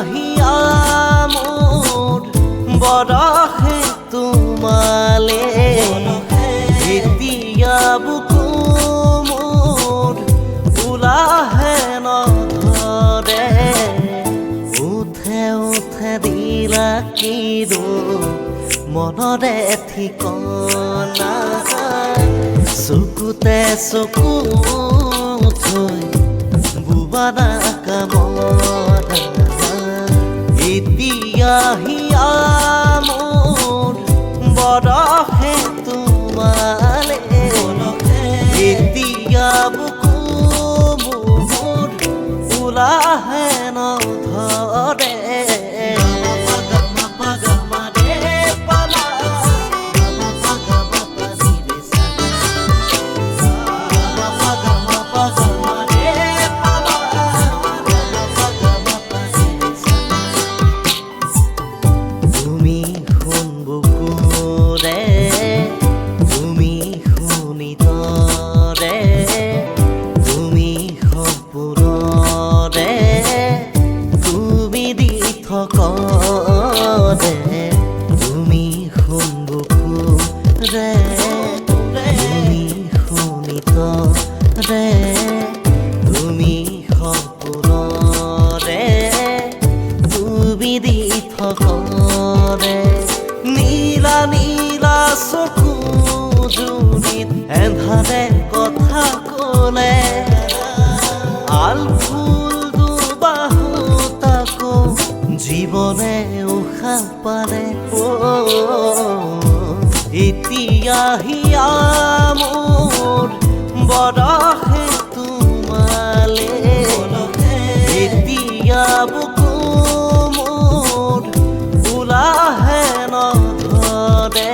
हिया मोर बरहे तुमाले हिया बुकु मोर उलाहे नधरे उठे उठे दिला किदो मनरे ठिकना चकुते चकु थৈ बुबाना कामना এতিয়া হিয়া মোর বৰহে তোমালে এতিয়া বুকু মোৰ উলাহে নধৰে তুমি শুনবুকু ৰে তুমি শুনিত ৰে তুমি সপোনৰে তুমি দি থকৰে নীলা নীলা চকু জুনিত এন্ধাৰে কথা ক'লে আলফুল দুবাহু তাকো জীবনে উশাহ পালে এতিয়া হিয়া মোর বৰহে তোমালে এতিয়া বুকু মোৰ উলাহে নধৰে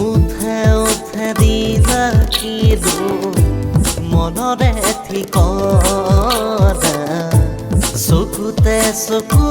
উঠে উঠে দিলা কিদো মনৰে ঠিকনা চকুতে চকু